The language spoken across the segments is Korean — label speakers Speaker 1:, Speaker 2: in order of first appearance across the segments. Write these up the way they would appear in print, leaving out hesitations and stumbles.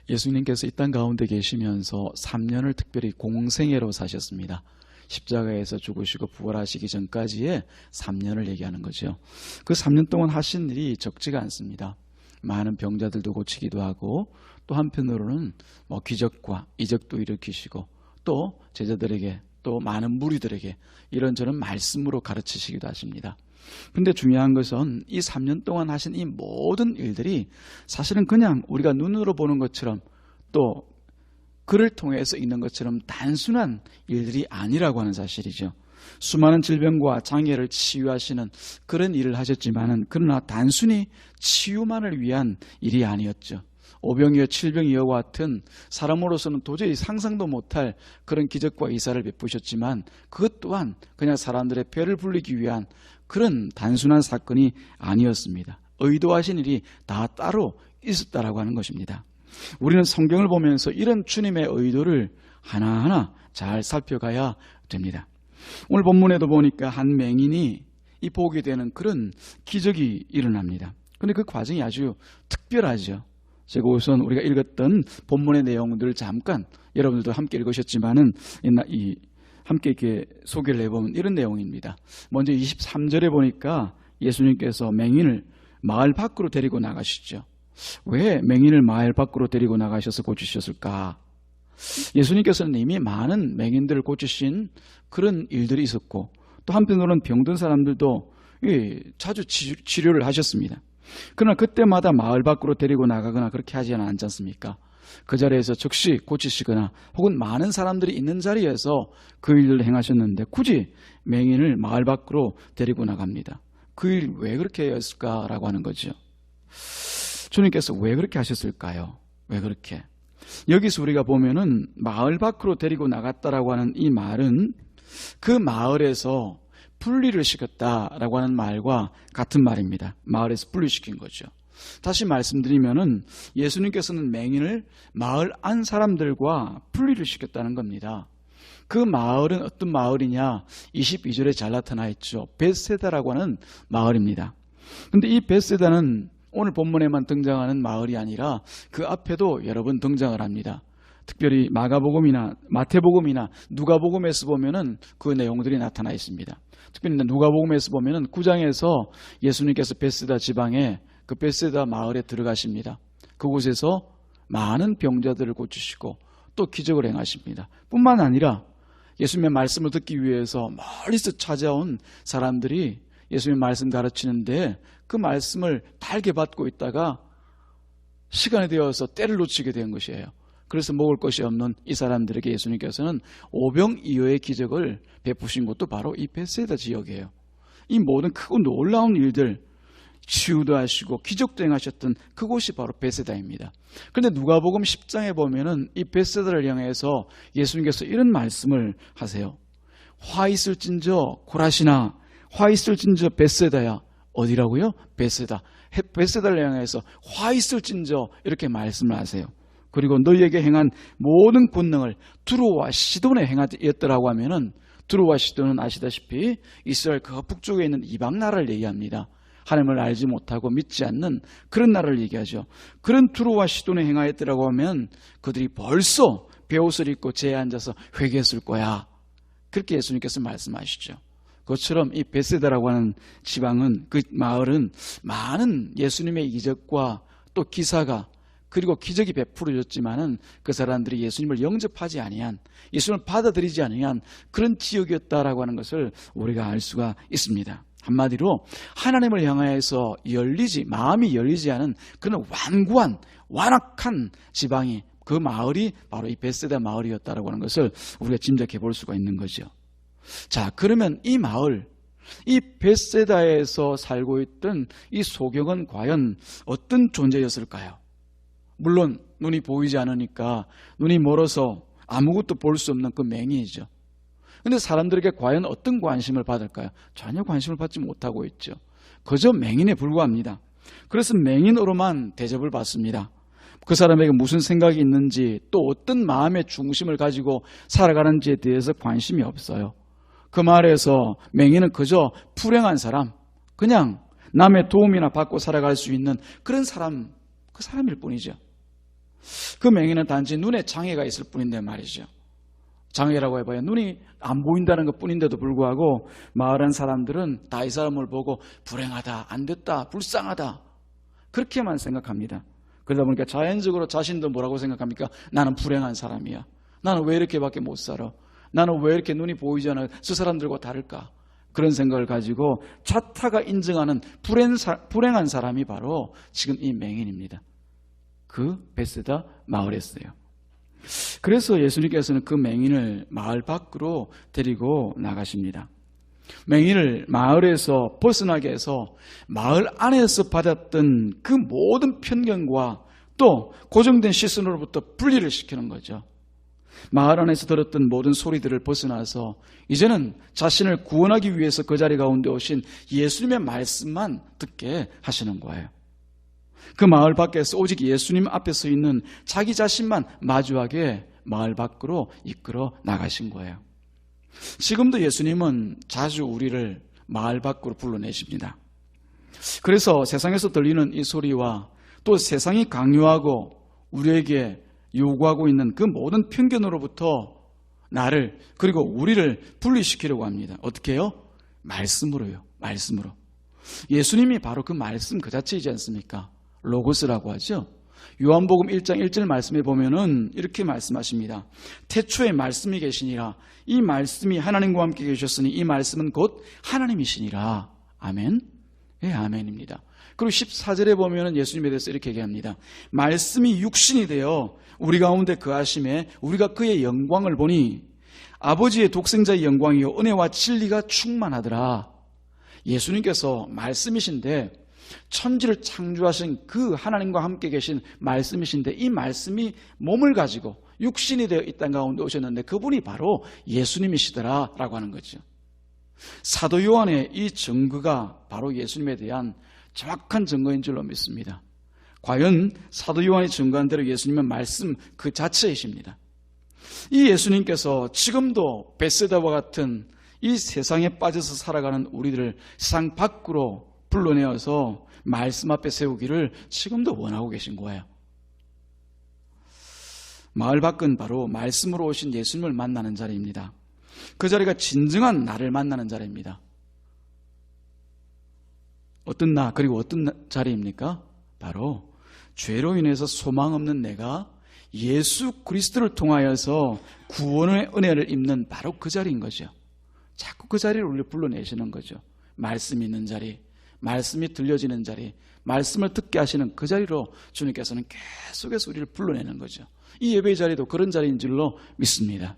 Speaker 1: 예수님께서 이 땅 가운데 계시면서 3년을 특별히 공생애로 사셨습니다. 십자가에서 죽으시고 부활하시기 전까지의 3년을 얘기하는 거죠. 그 3년 동안 하신 일이 적지가 않습니다. 많은 병자들도 고치기도 하고 또 한편으로는 기적과 이적도 일으키시고 또 제자들에게 또 많은 무리들에게 이런저런 말씀으로 가르치시기도 하십니다. 근데 중요한 것은 이 3년 동안 하신 이 모든 일들이 사실은 그냥 우리가 눈으로 보는 것처럼 또 글을 통해서 읽는 것처럼 단순한 일들이 아니라고 하는 사실이죠. 수많은 질병과 장애를 치유하시는 그런 일을 하셨지만은 그러나 단순히 치유만을 위한 일이 아니었죠. 오병이어 칠병이어와 같은 사람으로서는 도저히 상상도 못할 그런 기적과 이사를 베푸셨지만 그것 또한 그냥 사람들의 폐를 불리기 위한 그런 단순한 사건이 아니었습니다. 의도하신 일이 다 따로 있었다라고 하는 것입니다. 우리는 성경을 보면서 이런 주님의 의도를 하나하나 잘 살펴가야 됩니다. 오늘 본문에도 보니까 한 맹인이 이 보게 되는 그런 기적이 일어납니다. 그런데 그 과정이 아주 특별하죠. 제가 우선 우리가 읽었던 본문의 내용들을 잠깐 여러분들도 함께 읽으셨지만은 함께 이렇게 소개를 해보면 이런 내용입니다. 먼저 23절에 보니까 예수님께서 맹인을 마을 밖으로 데리고 나가시죠. 왜 맹인을 마을 밖으로 데리고 나가셔서 고치셨을까? 예수님께서는 이미 많은 맹인들을 고치신 그런 일들이 있었고 또 한편으로는 병든 사람들도 자주 치료를 하셨습니다. 그러나 그때마다 마을 밖으로 데리고 나가거나 그렇게 하지 않지 않습니까? 그 자리에서 즉시 고치시거나 혹은 많은 사람들이 있는 자리에서 그 일을 행하셨는데 굳이 맹인을 마을 밖으로 데리고 나갑니다. 그 일 왜 그렇게 했을까라고 하는 거죠. 주님께서 왜 그렇게 하셨을까요? 왜 그렇게? 여기서 우리가 보면은 마을 밖으로 데리고 나갔다라고 하는 이 말은 그 마을에서 분리를 시켰다라고 하는 말과 같은 말입니다. 마을에서 분리시킨 거죠. 다시 말씀드리면은 예수님께서는 맹인을 마을 안 사람들과 분리를 시켰다는 겁니다. 그 마을은 어떤 마을이냐? 22절에 잘 나타나 있죠. 벳세다라고 하는 마을입니다. 그런데 이 벳세다는 오늘 본문에만 등장하는 마을이 아니라 그 앞에도 여러 번 등장을 합니다. 특별히 마가복음이나 마태복음이나 누가복음에서 보면은 그 내용들이 나타나 있습니다. 특별히 누가복음에서 보면은 9장에서 예수님께서 벳세다 지방에 그 벳세다 마을에 들어가십니다. 그곳에서 많은 병자들을 고치시고 또 기적을 행하십니다. 뿐만 아니라 예수님의 말씀을 듣기 위해서 멀리서 찾아온 사람들이 예수님의 말씀 가르치는데 그 말씀을 달게 받고 있다가 시간이 되어서 때를 놓치게 된 것이에요. 그래서 먹을 것이 없는 이 사람들에게 예수님께서는 오병이어의 기적을 베푸신 곳도 바로 이 벳세다 지역이에요. 이 모든 크고 놀라운 일들, 치유도 하시고 기적도 행하셨던 그곳이 바로 벳세다입니다. 그런데 누가복음 10장에 보면은 이 벳세다를 향해서 예수님께서 이런 말씀을 하세요. 화 있을진저 고라시나, 화 있을진저 벳세다야. 어디라고요? 벳세다. 벳세다를 향해서 화 있을진저 이렇게 말씀을 하세요. 그리고 너희에게 행한 모든 권능을 두로와 시돈에 행하였더라고 하면은 두로와 시돈은 아시다시피 이스라엘 그 북쪽에 있는 이방 나라를 얘기합니다. 하나님을 알지 못하고 믿지 않는 그런 나라를 얘기하죠. 그런 두로와 시돈에 행하였더라고 하면 그들이 벌써 베옷을 입고 제에 앉아서 회개했을 거야. 그렇게 예수님께서 말씀하시죠. 그것처럼 이 벳세다라고 하는 지방은 그 마을은 많은 예수님의 이적과 또 기사가 그리고 기적이 베풀어졌지만은 그 사람들이 예수님을 영접하지 아니한 예수님을 받아들이지 아니한 그런 지역이었다라고 하는 것을 우리가 알 수가 있습니다. 한마디로 하나님을 향하여서 마음이 열리지 않은 그런 완고한 완악한 지방이 그 마을이 바로 이 벳세다 마을이었다라고 하는 것을 우리가 짐작해 볼 수가 있는 거죠. 자, 그러면 이 마을, 이 벳세다에서 살고 있던 이 소경은 과연 어떤 존재였을까요? 물론 눈이 보이지 않으니까 눈이 멀어서 아무것도 볼 수 없는 그 맹인이죠. 그런데 사람들에게 과연 어떤 관심을 받을까요? 전혀 관심을 받지 못하고 있죠. 그저 맹인에 불과합니다. 그래서 맹인으로만 대접을 받습니다. 그 사람에게 무슨 생각이 있는지 또 어떤 마음의 중심을 가지고 살아가는지에 대해서 관심이 없어요. 그 말에서 맹인은 그저 불행한 사람, 그냥 남의 도움이나 받고 살아갈 수 있는 그런 사람, 그 사람일 뿐이죠. 그 맹인은 단지 눈에 장애가 있을 뿐인데 말이죠. 장애라고 해봐야 눈이 안 보인다는 것 뿐인데도 불구하고 마을 안 사람들은 다 이 사람을 보고 불행하다, 안 됐다, 불쌍하다 그렇게만 생각합니다. 그러다 보니까 자연적으로 자신도 뭐라고 생각합니까? 나는 불행한 사람이야. 나는 왜 이렇게밖에 못 살아? 나는 왜 이렇게 눈이 보이지 않아? 저 사람들과 다를까? 그런 생각을 가지고 좌타가 인정하는 불행한 사람이 바로 지금 이 맹인입니다. 그 베세다 마을이었어요. 그래서 예수님께서는 그 맹인을 마을 밖으로 데리고 나가십니다. 맹인을 마을에서 벗어나게 해서 마을 안에서 받았던 그 모든 편견과 또 고정된 시선으로부터 분리를 시키는 거죠. 마을 안에서 들었던 모든 소리들을 벗어나서 이제는 자신을 구원하기 위해서 그 자리 가운데 오신 예수님의 말씀만 듣게 하시는 거예요. 그 마을 밖에서 오직 예수님 앞에 서 있는 자기 자신만 마주하게 마을 밖으로 이끌어 나가신 거예요. 지금도 예수님은 자주 우리를 마을 밖으로 불러내십니다. 그래서 세상에서 들리는 이 소리와 또 세상이 강요하고 우리에게 요구하고 있는 그 모든 편견으로부터 나를 그리고 우리를 분리시키려고 합니다. 어떻게 해요? 말씀으로요. 말씀으로. 예수님이 바로 그 말씀 그 자체이지 않습니까? 로고스라고 하죠. 요한복음 1장 1절 말씀에 보면은 이렇게 말씀하십니다. 태초에 말씀이 계시니라. 이 말씀이 하나님과 함께 계셨으니 이 말씀은 곧 하나님이시니라. 아멘. 예, 아멘입니다. 그리고 14절에 보면은 예수님에 대해서 이렇게 얘기합니다. 말씀이 육신이 되어 우리 가운데 거하심에 우리가 그의 영광을 보니 아버지의 독생자의 영광이요 은혜와 진리가 충만하더라. 예수님께서 말씀이신데 천지를 창조하신 그 하나님과 함께 계신 말씀이신데 이 말씀이 몸을 가지고 육신이 되어 이 땅 가운데 오셨는데 그분이 바로 예수님이시더라라고 하는 거죠. 사도 요한의 이 증거가 바로 예수님에 대한 정확한 증거인 줄로 믿습니다. 과연 사도 요한이 증거한 대로 예수님은 말씀 그 자체이십니다. 이 예수님께서 지금도 베세다와 같은 이 세상에 빠져서 살아가는 우리들을 세상 밖으로 불러내어서 말씀 앞에 세우기를 지금도 원하고 계신 거예요. 마을 밖은 바로 말씀으로 오신 예수님을 만나는 자리입니다. 그 자리가 진정한 나를 만나는 자리입니다. 어떤 나 그리고 어떤 자리입니까? 바로 죄로 인해서 소망 없는 내가 예수 그리스도를 통하여서 구원의 은혜를 입는 바로 그 자리인 거죠. 자꾸 그 자리를 우리를 불러내시는 거죠. 말씀이 있는 자리, 말씀이 들려지는 자리, 말씀을 듣게 하시는 그 자리로 주님께서는 계속해서 우리를 불러내는 거죠. 이 예배의 자리도 그런 자리인 줄로 믿습니다.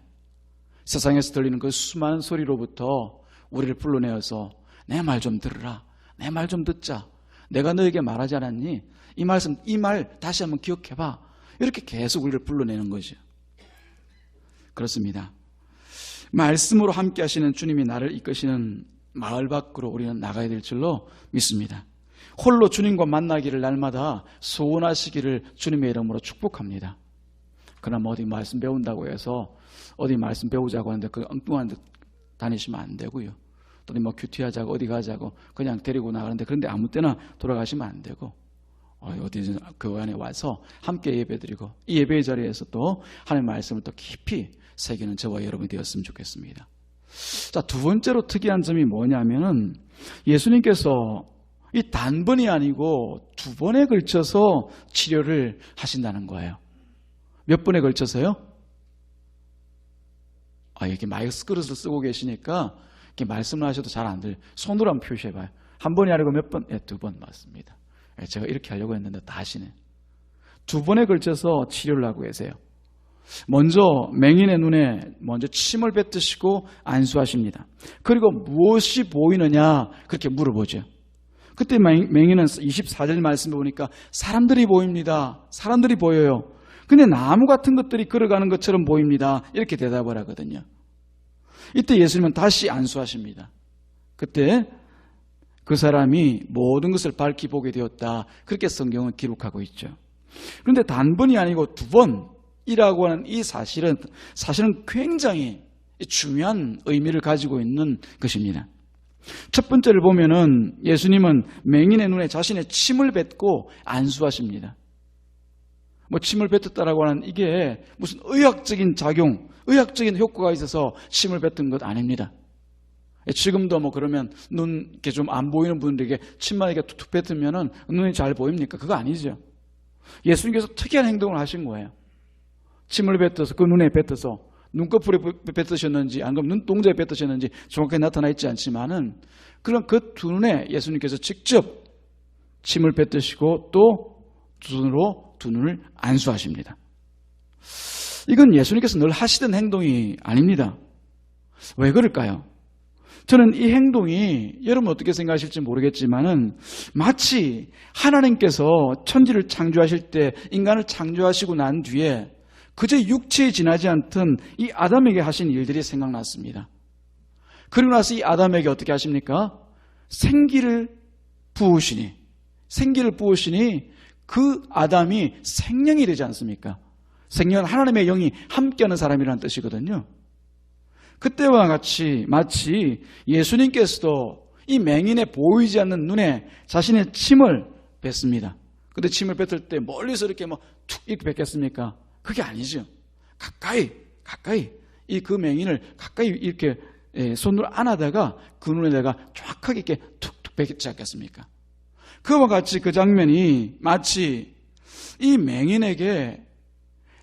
Speaker 1: 세상에서 들리는 그 수많은 소리로부터 우리를 불러내어서 내 말 좀 들으라, 내 말 좀 듣자, 내가 너에게 말하지 않았니? 이 말씀, 이 말 다시 한번 기억해봐. 이렇게 계속 우리를 불러내는 거죠. 그렇습니다. 말씀으로 함께 하시는 주님이 나를 이끄시는 마을 밖으로 우리는 나가야 될 줄로 믿습니다. 홀로 주님과 만나기를 날마다 소원하시기를 주님의 이름으로 축복합니다. 그러나 어디 말씀 배운다고 해서 어디 말씀 배우자고 하는데 그 엉뚱한 데 다니시면 안 되고요. 또 뭐 큐티하자고 어디 가자고 그냥 데리고 나가는데 그런데 아무 때나 돌아가시면 안 되고 어디 그 안에 와서 함께 예배드리고 이 예배의 자리에서 또 하나님의 말씀을 또 깊이 새기는 저와 여러분이 되었으면 좋겠습니다. 자, 두 번째로 특이한 점이 뭐냐면은 예수님께서 이 단번이 아니고 두 번에 걸쳐서 치료를 하신다는 거예요. 몇 번에 걸쳐서요? 이렇게 마이크 그릇을 쓰고 계시니까 이렇게 말씀을 하셔도 잘 안 들려요. 손으로 한번 표시해봐요. 한 번이 아니고 몇 번? 두 번 맞습니다. 제가 이렇게 하려고 했는데 다 하시네. 두 번에 걸쳐서 치료를 하고 계세요. 먼저 맹인의 눈에 먼저 침을 뱉으시고 안수하십니다. 그리고 무엇이 보이느냐 그렇게 물어보죠. 그때 맹인은 24절 말씀을 보니까 사람들이 보입니다. 사람들이 보여요. 근데 나무 같은 것들이 걸어가는 것처럼 보입니다. 이렇게 대답을 하거든요. 이때 예수님은 다시 안수하십니다. 그때 그 사람이 모든 것을 밝히 보게 되었다. 그렇게 성경은 기록하고 있죠. 그런데 단번이 아니고 두 번이라고 하는 이 사실은 굉장히 중요한 의미를 가지고 있는 것입니다. 첫 번째를 보면은 예수님은 맹인의 눈에 자신의 침을 뱉고 안수하십니다. 뭐 침을 뱉었다라고 하는 이게 무슨 의학적인 작용, 의학적인 효과가 있어서 침을 뱉은 것 아닙니다. 지금도 뭐 그러면 눈 이렇게 좀 안 보이는 분들에게 침만 이렇게 툭툭 뱉으면은 눈이 잘 보입니까? 그거 아니죠. 예수님께서 특이한 행동을 하신 거예요. 침을 뱉어서 그 눈에 뱉어서 눈꺼풀에 뱉으셨는지 안 그러면 눈동자에 뱉으셨는지 정확하게 나타나 있지 않지만은 그런 그 두 눈에 예수님께서 직접 침을 뱉으시고 또 두 손으로 두 눈을 안수하십니다. 이건 예수님께서 늘 하시던 행동이 아닙니다. 왜 그럴까요? 저는 이 행동이 여러분 어떻게 생각하실지 모르겠지만은 마치 하나님께서 천지를 창조하실 때 인간을 창조하시고 난 뒤에 그저 육체에 지나지 않던 이 아담에게 하신 일들이 생각났습니다. 그리고 나서 이 아담에게 어떻게 하십니까? 생기를 부으시니 그 아담이 생명이 되지 않습니까? 생명은 하나님의 영이 함께하는 사람이라는 뜻이거든요. 그때와 같이 마치 예수님께서도 이 맹인의 보이지 않는 눈에 자신의 침을 뱉습니다. 근데 침을 뱉을 때 멀리서 이렇게 뭐 툭 이렇게 뱉겠습니까? 그게 아니죠. 가까이 이 그 맹인을 가까이 이렇게 손으로 안아다가 그 눈에다가 정확하게 이렇게 툭툭 뱉지 않겠습니까? 그와 같이 그 장면이 마치 이 맹인에게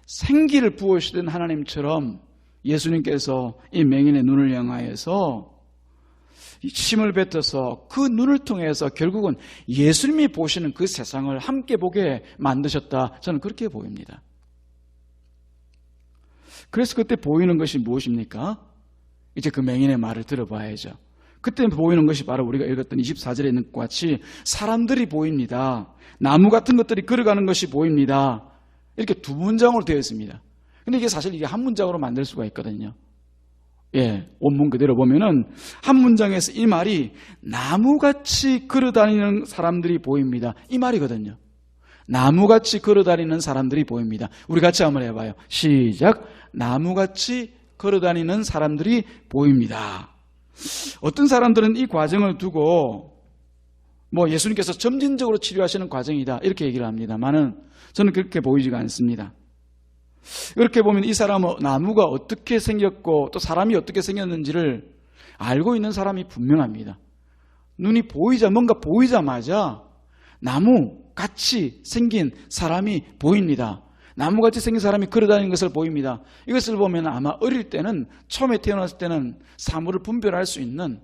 Speaker 1: 생기를 부으시던 하나님처럼 예수님께서 이 맹인의 눈을 향하여서 침을 뱉어서 그 눈을 통해서 결국은 예수님이 보시는 그 세상을 함께 보게 만드셨다. 저는 그렇게 보입니다. 그래서 그때 보이는 것이 무엇입니까? 이제 그 맹인의 말을 들어봐야죠. 그때 보이는 것이 바로 우리가 읽었던 24절에 있는 것 같이 사람들이 보입니다. 나무 같은 것들이 걸어가는 것이 보입니다. 이렇게 두 문장으로 되어 있습니다. 근데 이게 사실 이게 한 문장으로 만들 수가 있거든요. 원문 그대로 보면은 한 문장에서 이 말이 나무같이 걸어다니는 사람들이 보입니다. 이 말이거든요. 나무같이 걸어다니는 사람들이 보입니다. 우리 같이 한번 해봐요. 시작. 나무같이 걸어다니는 사람들이 보입니다. 어떤 사람들은 이 과정을 두고 뭐 예수님께서 점진적으로 치료하시는 과정이다 이렇게 얘기를 합니다만은 저는 그렇게 보이지가 않습니다. 이렇게 보면 이 사람은 나무가 어떻게 생겼고 또 사람이 어떻게 생겼는지를 알고 있는 사람이 분명합니다. 눈이 뭔가 보이자마자 나무같이 생긴 사람이 보입니다. 나무같이 생긴 사람이 걸어다니는 것을 보입니다. 이것을 보면 아마 어릴 때는 처음에 태어났을 때는 사물을 분별할 수 있는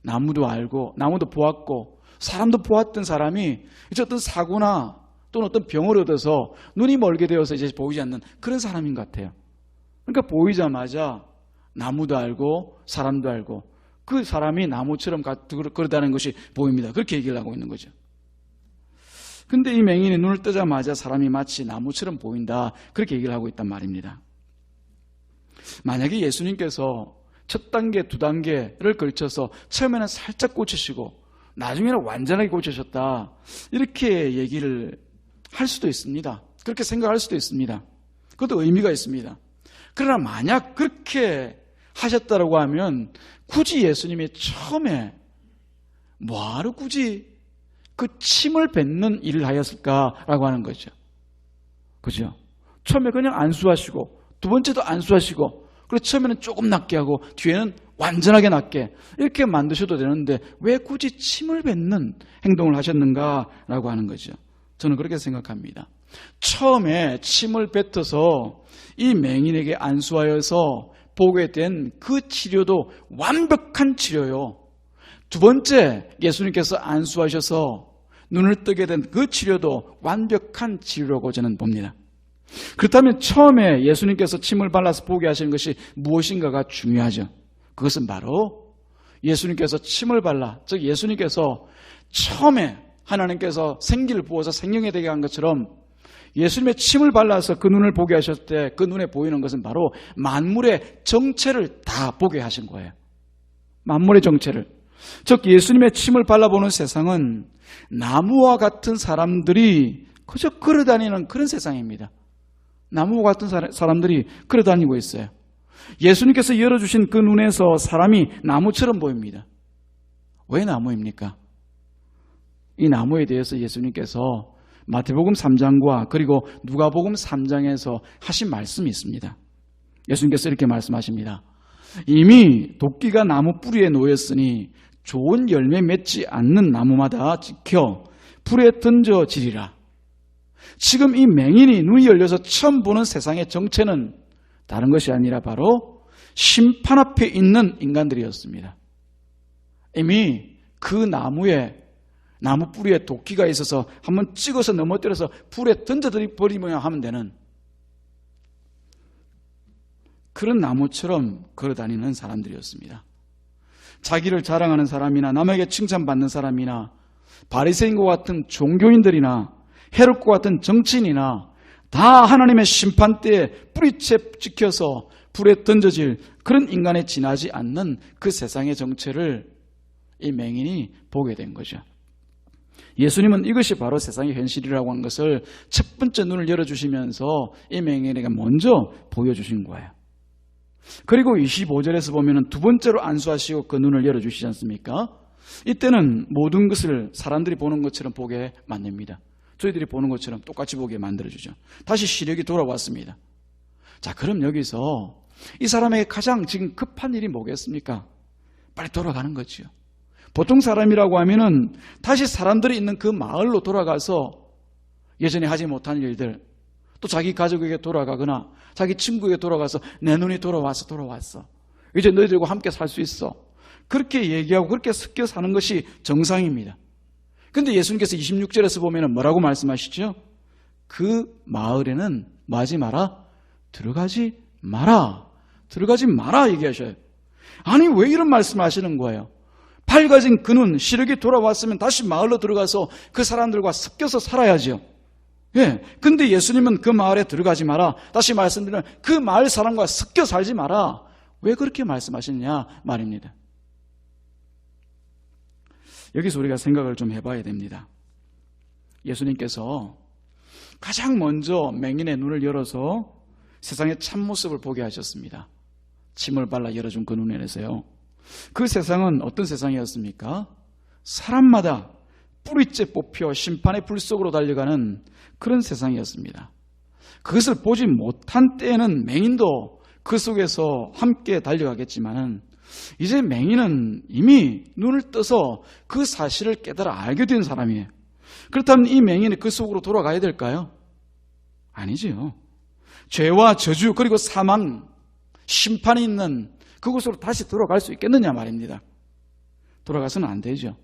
Speaker 1: 나무도 알고 나무도 보았고 사람도 보았던 사람이 이제 어떤 사고나 또는 어떤 병을 얻어서 눈이 멀게 되어서 이제 보이지 않는 그런 사람인 것 같아요. 그러니까 보이자마자 나무도 알고 사람도 알고 그 사람이 나무처럼 걸어다니는 것이 보입니다. 그렇게 얘기를 하고 있는 거죠. 근데 이 맹인이 눈을 뜨자마자 사람이 마치 나무처럼 보인다. 그렇게 얘기를 하고 있단 말입니다. 만약에 예수님께서 첫 단계, 두 단계를 걸쳐서 처음에는 살짝 고치시고 나중에는 완전하게 고치셨다. 이렇게 얘기를 할 수도 있습니다. 그렇게 생각할 수도 있습니다. 그것도 의미가 있습니다. 그러나 만약 그렇게 하셨다고 하면 굳이 예수님이 처음에 뭐하러 굳이 그 침을 뱉는 일을 하였을까라고 하는 거죠. 그죠? 처음에 그냥 안수하시고 두 번째도 안수하시고 그리고 처음에는 조금 낮게 하고 뒤에는 완전하게 낮게 이렇게 만드셔도 되는데 왜 굳이 침을 뱉는 행동을 하셨는가라고 하는 거죠. 저는 그렇게 생각합니다. 처음에 침을 뱉어서 이 맹인에게 안수하여서 보게 된 그 치료도 완벽한 치료요. 두 번째 예수님께서 안수하셔서 눈을 뜨게 된 그 치료도 완벽한 치료라고 저는 봅니다. 그렇다면 처음에 예수님께서 침을 발라서 보게 하시는 것이 무엇인가가 중요하죠. 그것은 바로 예수님께서 침을 발라, 즉 예수님께서 처음에 하나님께서 생기를 부어서 생명이 되게 한 것처럼 예수님의 침을 발라서 그 눈을 보게 하셨을 때 그 눈에 보이는 것은 바로 만물의 정체를 다 보게 하신 거예요. 만물의 정체를. 즉 예수님의 침을 발라보는 세상은 나무와 같은 사람들이 그저 걸어다니는 그런 세상입니다. 나무와 같은 사람들이 걸어다니고 있어요. 예수님께서 열어주신 그 눈에서 사람이 나무처럼 보입니다. 왜 나무입니까? 이 나무에 대해서 예수님께서 마태복음 3장과 그리고 누가복음 3장에서 하신 말씀이 있습니다. 예수님께서 이렇게 말씀하십니다. 이미 도끼가 나무 뿌리에 놓였으니 좋은 열매 맺지 않는 나무마다 지켜 불에 던져지리라. 지금 이 맹인이 눈이 열려서 처음 보는 세상의 정체는 다른 것이 아니라 바로 심판 앞에 있는 인간들이었습니다. 이미 그 나무 뿌리에 도끼가 있어서 한번 찍어서 넘어뜨려서 불에 던져버리면 하면 되는 그런 나무처럼 걸어다니는 사람들이었습니다. 자기를 자랑하는 사람이나 남에게 칭찬받는 사람이나 바리새인과 같은 종교인들이나 헤롯과 같은 정치인이나 다 하나님의 심판대에 뿌리채 찍혀서 불에 던져질 그런 인간에 지나지 않는 그 세상의 정체를 이 맹인이 보게 된 거죠. 예수님은 이것이 바로 세상의 현실이라고 하는 것을 첫 번째 눈을 열어주시면서 이 맹인에게 먼저 보여주신 거예요. 그리고 25절에서 보면 두 번째로 안수하시고 그 눈을 열어주시지 않습니까? 이때는 모든 것을 사람들이 보는 것처럼 보게 만듭니다. 저희들이 보는 것처럼 똑같이 보게 만들어주죠. 다시 시력이 돌아왔습니다. 자, 그럼 여기서 이 사람에게 가장 지금 급한 일이 뭐겠습니까? 빨리 돌아가는 거죠. 보통 사람이라고 하면은 다시 사람들이 있는 그 마을로 돌아가서 예전에 하지 못한 일들, 또 자기 가족에게 돌아가거나 자기 친구에게 돌아가서 내 눈이 돌아왔어. 이제 너희들과 함께 살 수 있어. 그렇게 얘기하고 그렇게 섞여 사는 것이 정상입니다. 근데 예수님께서 26절에서 보면 뭐라고 말씀하시죠? 그 마을에는 뭐 하지 마라? 들어가지 마라. 들어가지 마라 얘기하셔요. 아니, 왜 이런 말씀을 하시는 거예요? 밝아진 그 눈, 시력이 돌아왔으면 다시 마을로 들어가서 그 사람들과 섞여서 살아야죠. 예. 근데 예수님은 그 마을에 들어가지 마라. 다시 말씀드리면 그 마을 사람과 섞여 살지 마라. 왜 그렇게 말씀하시느냐 말입니다. 여기서 우리가 생각을 좀 해봐야 됩니다. 예수님께서 가장 먼저 맹인의 눈을 열어서 세상의 참모습을 보게 하셨습니다. 침을 발라 열어준 그 눈에서요. 그 세상은 어떤 세상이었습니까? 사람마다 뿌리째 뽑혀 심판의 불 속으로 달려가는 그런 세상이었습니다. 그것을 보지 못한 때에는 맹인도 그 속에서 함께 달려가겠지만은 이제 맹인은 이미 눈을 떠서 그 사실을 깨달아 알게 된 사람이에요. 그렇다면 이 맹인이 그 속으로 돌아가야 될까요? 아니지요. 죄와 저주 그리고 사망, 심판이 있는 그곳으로 다시 돌아갈 수 있겠느냐 말입니다. 돌아가서는 안 되죠.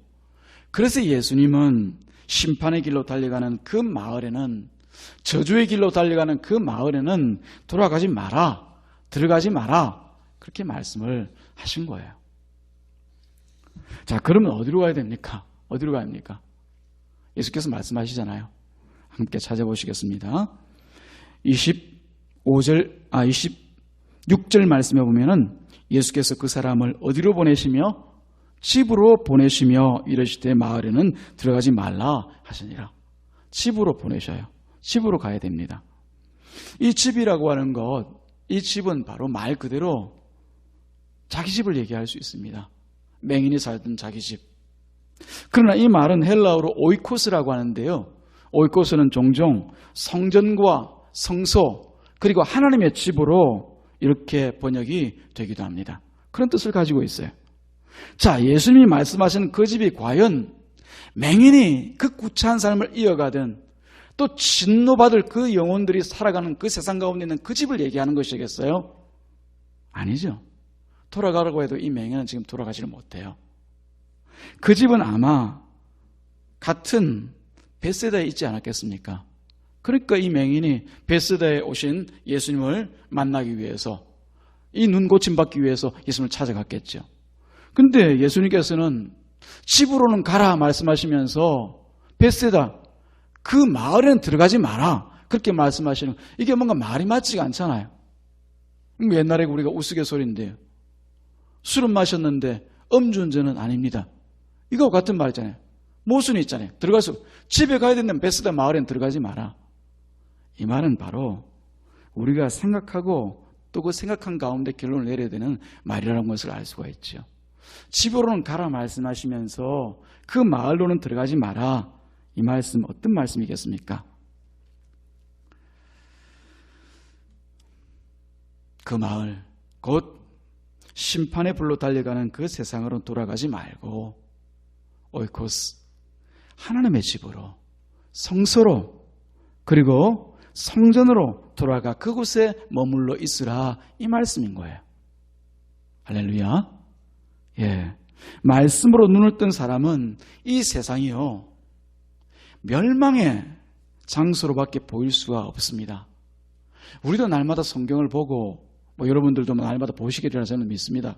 Speaker 1: 그래서 예수님은 심판의 길로 달려가는 그 마을에는, 저주의 길로 달려가는 그 마을에는 돌아가지 마라, 들어가지 마라, 그렇게 말씀을 하신 거예요. 자, 그러면 어디로 가야 됩니까? 어디로 가야 합니까? 예수께서 말씀하시잖아요. 함께 찾아보시겠습니다. 26절 말씀해 보면은 예수께서 그 사람을 어디로 보내시며 집으로 보내시며 이르시되 마을에는 들어가지 말라 하시니라. 집으로 보내셔요. 집으로 가야 됩니다. 이 집이라고 하는 것, 이 집은 바로 말 그대로 자기 집을 얘기할 수 있습니다. 맹인이 살던 자기 집. 그러나 이 말은 헬라어로 오이코스라고 하는데요. 오이코스는 종종 성전과 성소 그리고 하나님의 집으로 이렇게 번역이 되기도 합니다. 그런 뜻을 가지고 있어요. 자, 예수님이 말씀하신 그 집이 과연 맹인이 그 구차한 삶을 이어가든 또 진노받을 그 영혼들이 살아가는 그 세상 가운데 있는 그 집을 얘기하는 것이겠어요? 아니죠. 돌아가라고 해도 이 맹인은 지금 돌아가지를 못해요. 그 집은 아마 같은 벳세다에 있지 않았겠습니까? 그러니까 이 맹인이 벳세다에 오신 예수님을 만나기 위해서, 이 눈 고침받기 위해서 예수님을 찾아갔겠죠. 근데 예수님께서는 집으로는 가라 말씀하시면서 벳세다, 그 마을에는 들어가지 마라 그렇게 말씀하시는, 이게 뭔가 말이 맞지가 않잖아요. 옛날에 우리가 우스갯소리인데요. 술은 마셨는데 음주운전은 아닙니다. 이거 같은 말이잖아요. 모순이 있잖아요. 들어가서 집에 가야 된다면 벳세다 마을에는 들어가지 마라. 이 말은 바로 우리가 생각하고 또 그 생각한 가운데 결론을 내려야 되는 말이라는 것을 알 수가 있죠. 집으로는 가라 말씀하시면서 그 마을로는 들어가지 마라, 이 말씀 어떤 말씀이겠습니까? 그 마을, 곧 심판의 불로 달려가는 그 세상으로 돌아가지 말고 오이코스, 하나님의 집으로, 성소로, 그리고 성전으로 돌아가 그곳에 머물러 있으라, 이 말씀인 거예요. 할렐루야. 예. 말씀으로 눈을 뜬 사람은 이 세상이요, 멸망의 장소로밖에 보일 수가 없습니다. 우리도 날마다 성경을 보고, 여러분들도 날마다 보시기를 저는 믿습니다.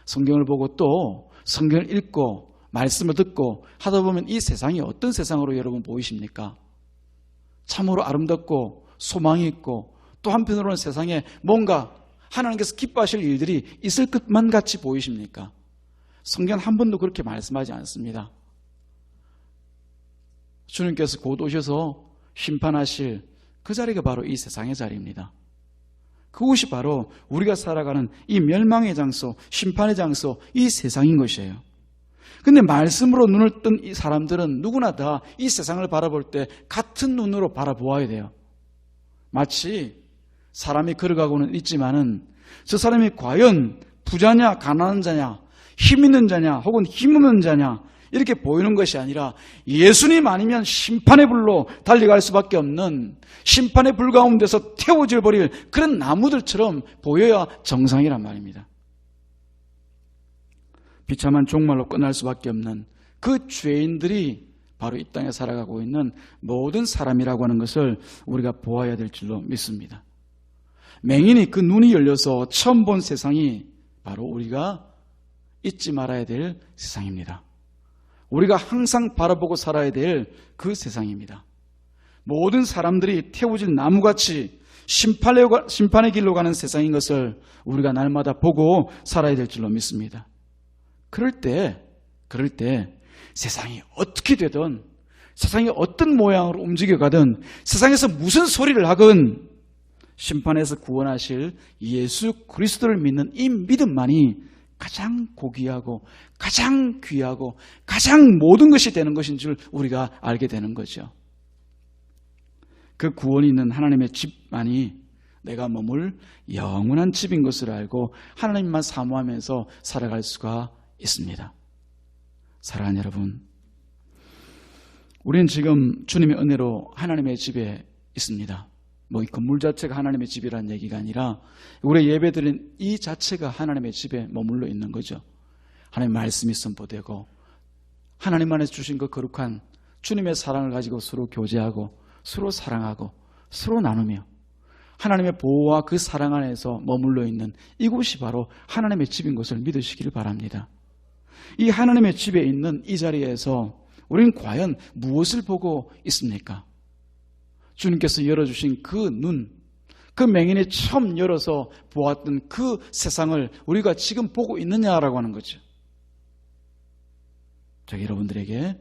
Speaker 1: 성경을 보고 또 성경을 읽고 말씀을 듣고 하다 보면 이 세상이 어떤 세상으로 여러분 보이십니까? 참으로 아름답고 소망이 있고, 또 한편으로는 세상에 뭔가 하나님께서 기뻐하실 일들이 있을 것만 같이 보이십니까? 성경 한 번도 그렇게 말씀하지 않습니다. 주님께서 곧 오셔서 심판하실 그 자리가 바로 이 세상의 자리입니다. 그곳이 바로 우리가 살아가는 이 멸망의 장소, 심판의 장소, 이 세상인 것이에요. 근데 말씀으로 눈을 뜬 이 사람들은 누구나 다 이 세상을 바라볼 때 같은 눈으로 바라보아야 돼요. 마치 사람이 걸어가고는 있지만은 저 사람이 과연 부자냐 가난한 자냐, 힘 있는 자냐 혹은 힘 없는 자냐 이렇게 보이는 것이 아니라 예수님 아니면 심판의 불로 달려갈 수밖에 없는, 심판의 불 가운데서 태워져 버릴 그런 나무들처럼 보여야 정상이란 말입니다. 비참한 종말로 끝날 수밖에 없는 그 죄인들이 바로 이 땅에 살아가고 있는 모든 사람이라고 하는 것을 우리가 보아야 될 줄로 믿습니다. 맹인이 그 눈이 열려서 처음 본 세상이 바로 우리가 잊지 말아야 될 세상입니다. 우리가 항상 바라보고 살아야 될 그 세상입니다. 모든 사람들이 태워질 나무같이 심판의 길로 가는 세상인 것을 우리가 날마다 보고 살아야 될 줄로 믿습니다. 그럴 때 세상이 어떻게 되든, 세상이 어떤 모양으로 움직여가든, 세상에서 무슨 소리를 하건 심판에서 구원하실 예수 그리스도를 믿는 이 믿음만이 가장 고귀하고 가장 귀하고 가장 모든 것이 되는 것인 줄 우리가 알게 되는 거죠. 그 구원이 있는 하나님의 집만이 내가 머물 영원한 집인 것을 알고 하나님만 사모하면서 살아갈 수가 있습니다. 사랑하는 여러분, 우리는 지금 주님의 은혜로 하나님의 집에 있습니다. 이 건물 자체가 하나님의 집이라는 얘기가 아니라 우리 예배드린 이 자체가 하나님의 집에 머물러 있는 거죠. 하나님의 말씀이 선포되고 하나님 안에서 주신 그 거룩한 주님의 사랑을 가지고 서로 교제하고 서로 사랑하고 서로 나누며 하나님의 보호와 그 사랑 안에서 머물러 있는 이곳이 바로 하나님의 집인 것을 믿으시기를 바랍니다. 이 하나님의 집에 있는 이 자리에서 우리는 과연 무엇을 보고 있습니까? 주님께서 열어주신 그 눈, 그 맹인이 처음 열어서 보았던 그 세상을 우리가 지금 보고 있느냐라고 하는 거죠. 제가 여러분들에게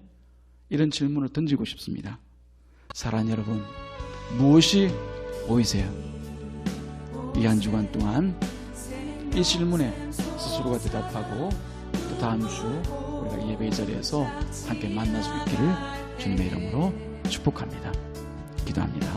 Speaker 1: 이런 질문을 던지고 싶습니다. 사랑하는 여러분, 무엇이 보이세요? 이 한 주간 동안 이 질문에 스스로가 대답하고 또 다음 주 우리가 예배의 자리에서 함께 만날 수 있기를 주님의 이름으로 축복합니다. 기도합니다.